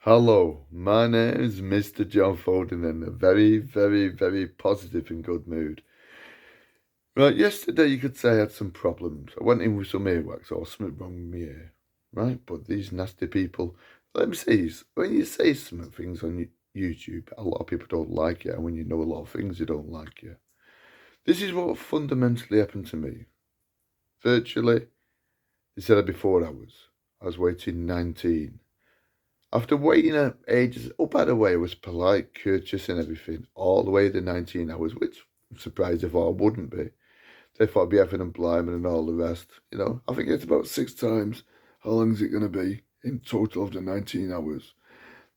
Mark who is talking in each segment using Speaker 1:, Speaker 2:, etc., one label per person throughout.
Speaker 1: Hello, my name is Mr. John Foden in a very, very, very positive and good mood. Right, yesterday you could say I had some problems. I went in with some earwax or something wrong with my ear, right? But these nasty people, let me say, when you say some things on YouTube, a lot of people don't like it, and when you know a lot of things, they don't like you. This is what fundamentally happened to me. Virtually, they said I'd be 4 hours. I was waiting 19. After waiting ages, oh, by the way, I was polite, courteous, and everything, all the way to 19 hours, which I'm surprised if I wouldn't be. They thought I'd be effing and blimey and all the rest. I think it's about 6 times. How long is it going to be in total of the 19 hours?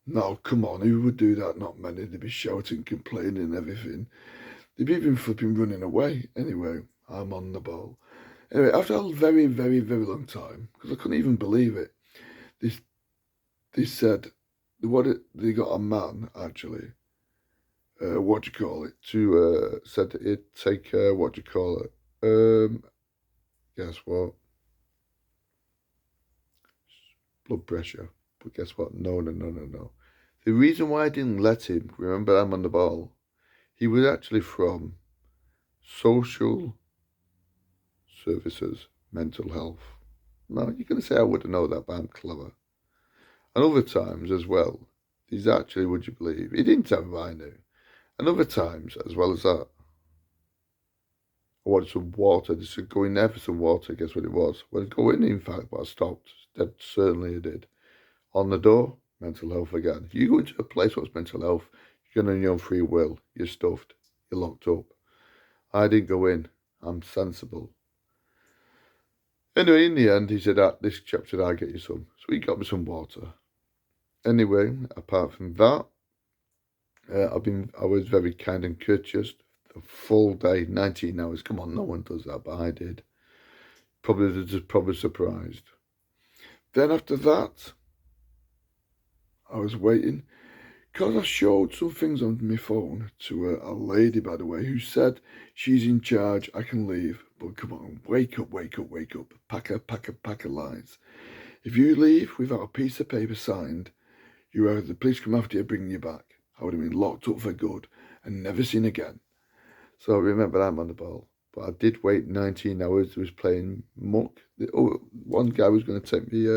Speaker 1: No, come on, who would do that? Not many. They'd be shouting, complaining, and everything. They'd be even flipping running away. Anyway, I'm on the ball. Anyway, after a very, very, very long time, because I couldn't even believe it, this they said they got a man actually. What do you call it? To said it take what do you call it? Guess what? Blood pressure. But guess what? No, no, no, no, no. The reason why I didn't let him, remember I'm on the ball. He was actually from social services, mental health. Now you're gonna say I wouldn't know that, but I'm clever. And other times as well, he's actually, would you believe, he didn't tell me what I knew. And other times, as well as that, I wanted some water. Just to go in there for some water. Guess what it was? Well, go in, in fact, but I stopped. That certainly I did. On the door, mental health again. If you go into a place where it's mental health, you're going on your own free will. You're stuffed. You're locked up. I didn't go in. I'm sensible. Anyway, in the end, he said, this chap said, I'll get you some. So he got me some water. Anyway, apart from that, I was very kind and courteous. A full day, 19 hours. Come on, no one does that, but I did. Probably just probably surprised. Then after that, I was waiting because I showed some things on my phone to a lady, by the way, who said she's in charge. I can leave, but come on, wake up, wake up, wake up. Pack of lies. If you leave without a piece of paper signed, the police come after you, bring you back. I would have been locked up for good and never seen again. So remember, I'm on the ball. But I did wait 19 hours. I was playing muck. One guy was going to take me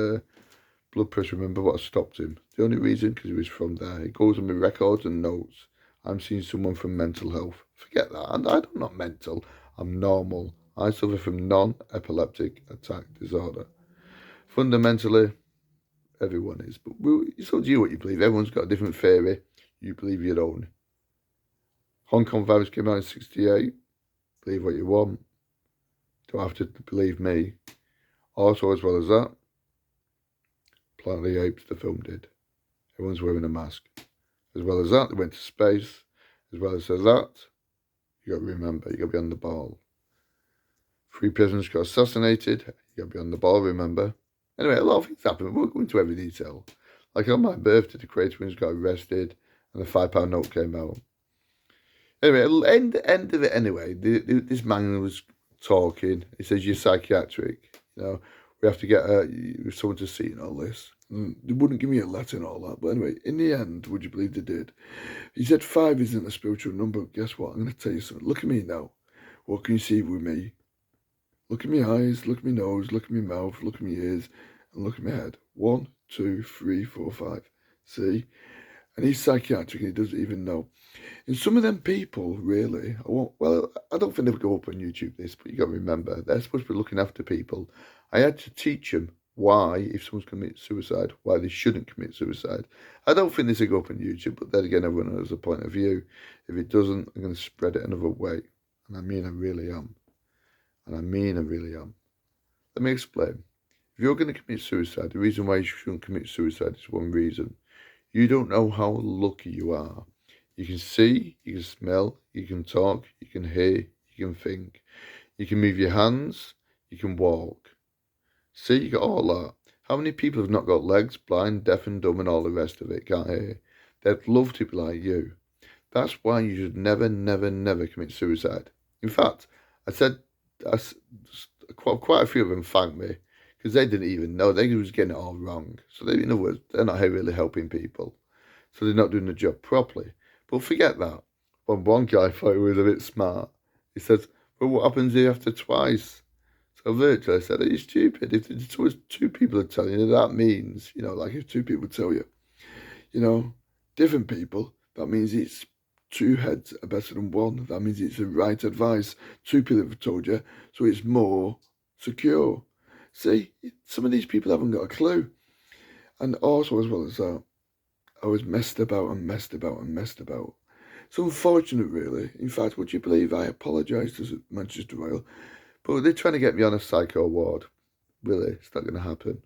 Speaker 1: blood pressure. Remember what stopped him? The only reason, because he was from there. It goes on my records and notes. I'm seeing someone from mental health. Forget that. And I'm not mental. I'm normal. I suffer from non-epileptic attack disorder. Fundamentally, everyone is. But it's up to you what you believe. Everyone's got a different theory. You believe your own. Hong Kong virus came out in 68. Believe what you want. Don't have to believe me. Also, as well as that, Planet of the Apes, the film did. Everyone's wearing a mask. As well as that, they went to space. As well as that, you got to remember, you got to be on the ball. 3 presidents got assassinated. You got to be on the ball, remember. Anyway, a lot of things happened. We won't go into every detail. Like on my birthday, the creator twins got arrested and the £5 note came out. Anyway, end of it anyway. This man was talking. He says, you're psychiatric. We have to get someone to see and all this. And they wouldn't give me a letter and all that. But anyway, in the end, would you believe they did? He said 5 isn't a spiritual number. Guess what? I'm going to tell you something. Look at me now. What can you see with me? Look at my eyes, look at my nose, look at my mouth, look at my ears, and look at my head. 1, 2, 3, 4, 5. See? And he's psychiatric and he doesn't even know. And some of them people, really, I don't think they would go up on YouTube this, but you got to remember, they're supposed to be looking after people. I had to teach them why, if someone's committed suicide, why they shouldn't commit suicide. I don't think this will go up on YouTube, but then again, everyone has a point of view. If it doesn't, I'm going to spread it another way. And I mean, I really am. And I mean, I really am. Let me explain. If you're going to commit suicide, the reason why you shouldn't commit suicide is one reason. You don't know how lucky you are. You can see, you can smell, you can talk, you can hear, you can think. You can move your hands, you can walk. See, you got all that. How many people have not got legs, blind, deaf and dumb and all the rest of it, can't hear? They'd love to be like you. That's why you should never, never, never commit suicide. In fact, quite a few of them thanked me because they didn't even know. They was getting it all wrong. So they, in other words, they're not really helping people. So they're not doing the job properly. But forget that. When one guy thought he was a bit smart, he says, well, what happens if after twice? So virtually I said, are you stupid? If it's always two people are telling you, that means, like if two people tell you, different people, that means it's two heads are better than one. That means it's the right advice. Two people have told you, so it's more secure. See, some of these people haven't got a clue. And also, as well as that, I was messed about and messed about and messed about. It's unfortunate, really. In fact, would you believe I apologised to Manchester Royal, but they're trying to get me on a psycho ward. Really, it's not going to happen.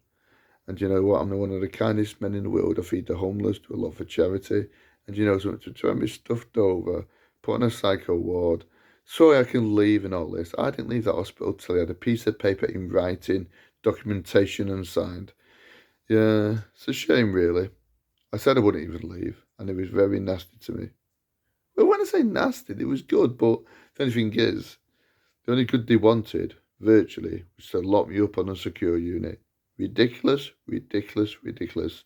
Speaker 1: And you know what? I'm one of the kindest men in the world. I feed the homeless, do a lot for charity. And you know something, to try and be stuffed over, put on a psycho ward, so I can leave and all this. I didn't leave that hospital till I had a piece of paper in writing, documentation and signed. Yeah, it's a shame, really. I said I wouldn't even leave, and it was very nasty to me. Well, when I say nasty, it was good, but the only thing is, the only good they wanted, virtually, was to lock me up on a secure unit. Ridiculous, ridiculous, ridiculous.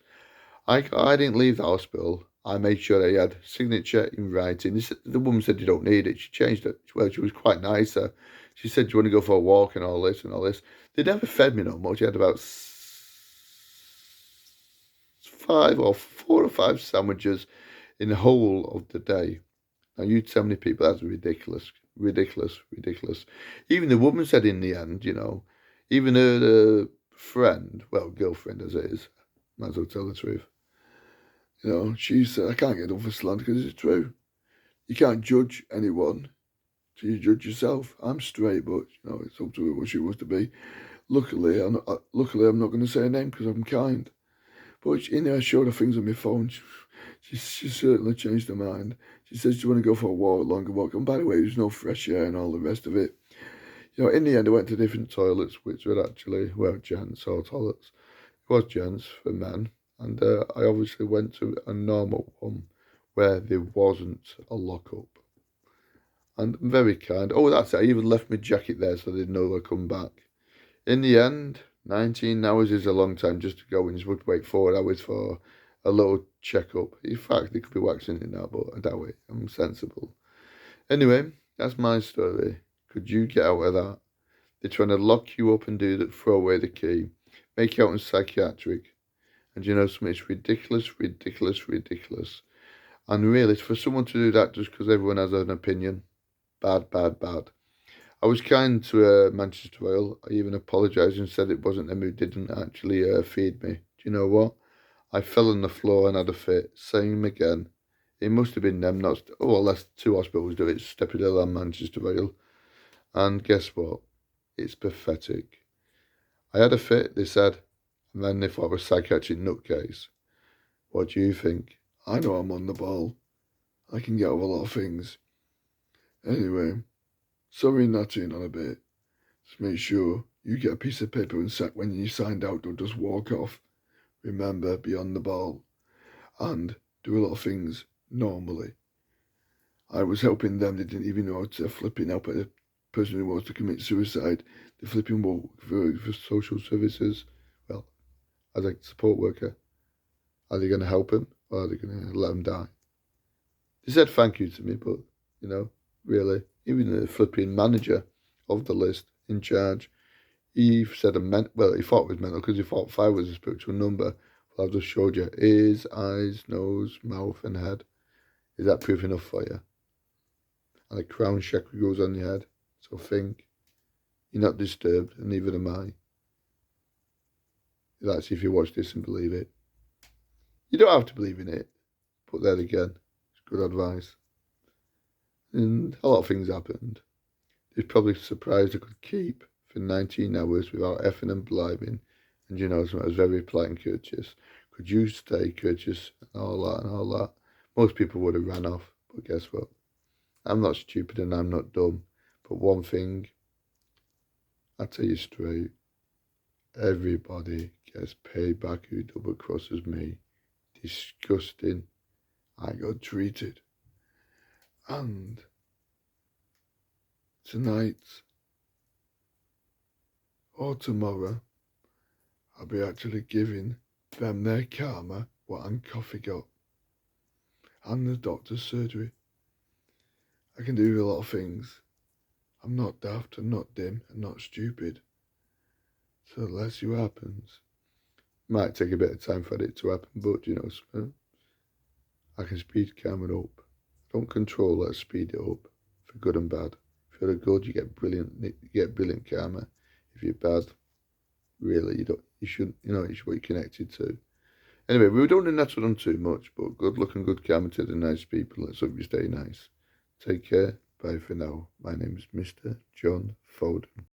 Speaker 1: I didn't leave the hospital. I made sure I had signature in writing. The woman said you don't need it. She changed it. Well, she was quite nicer. She said, do you want to go for a walk and all this and all this? They never fed me no much. I had about 4 or 5 sandwiches in the whole of the day. Now you tell me people, that's ridiculous, ridiculous, ridiculous. Even the woman said in the end, even her friend, well, girlfriend as it is, might as well tell the truth. She said, I can't get off for slander because it's true. You can't judge anyone till you judge yourself. I'm straight, but it's up to her what she wants to be. Luckily, I'm not going to say her name because I'm kind. But I showed her things on my phone. She certainly changed her mind. She says she want to go for a walk, longer walk. And by the way, there's no fresh air and all the rest of it. In the end, I went to different toilets, which were actually, well, gents or toilets. It was gents for men. And I obviously went to a normal one where there wasn't a lockup. And very kind. Oh, that's it. I even left my jacket there so they'd know I'd come back. In the end, 19 hours is a long time just to go and you would wait 4 hours for a little checkup. In fact, they could be waxing it now, but I doubt it. I'm sensible. Anyway, that's my story. Could you get out of that? They're trying to lock you up and throw away the key, make you out in psychiatric. And you know something? It's ridiculous, ridiculous, ridiculous. And really, for someone to do that just because everyone has an opinion, bad, bad, bad. I was kind to Manchester Royal. I even apologised and said it wasn't them who didn't actually feed me. Do you know what? I fell on the floor and had a fit. Same again. It must have been them, not... Oh, well, that's 2 hospitals do it. Stepford Hill and Manchester Royal. And guess what? It's pathetic. I had a fit, they said, and then they thought I was a psychiatric nutcase. What do you think? I know I'm on the ball. I can get over a lot of things. Anyway, sorry nattering on a bit. Just make sure you get a piece of paper and set when you signed out, don't just walk off. Remember, be on the ball. And do a lot of things normally. I was helping them, they didn't even know how to flipping help a person who wants to commit suicide. They flipping work for social services. Well, as a support worker, are they going to help him or are they going to let him die? They said thank you to me, but, really, even the flipping manager of the list in charge, he said he thought it was mental because he thought 5 was a spiritual number. Well, I've just showed you ears, eyes, nose, mouth, and head. Is that proof enough for you? And a crown chakra goes on your head. So think. You're not disturbed, and neither am I. That's if you watch this and believe it. You don't have to believe in it, but there again, it's good advice. And a lot of things happened. They're probably surprised I could keep for 19 hours without effing and blibing. And so I was very polite and courteous. Could you stay courteous and all that and all that? Most people would have ran off, but guess what? I'm not stupid and I'm not dumb. But one thing, I tell you straight, everybody gets paid back who double crosses me. Disgusting. I got treated. And tonight or tomorrow, I'll be actually giving them their karma what Aunt Coffee got. And the doctor's surgery. I can do a lot of things. I'm not daft and not dim and not stupid. So let's see what happens. Might take a bit of time for it to happen, but you know, I can speed karma up. Don't control it, speed it up for good and bad. If you're good, you get brilliant karma. If you're bad, really, you shouldn't, it's what you're connected to. Anyway, we don't need that on too much, but good luck and good karma to the nice people. Let's hope you stay nice. Take care. Bye for now. My name is Mr. John Foden.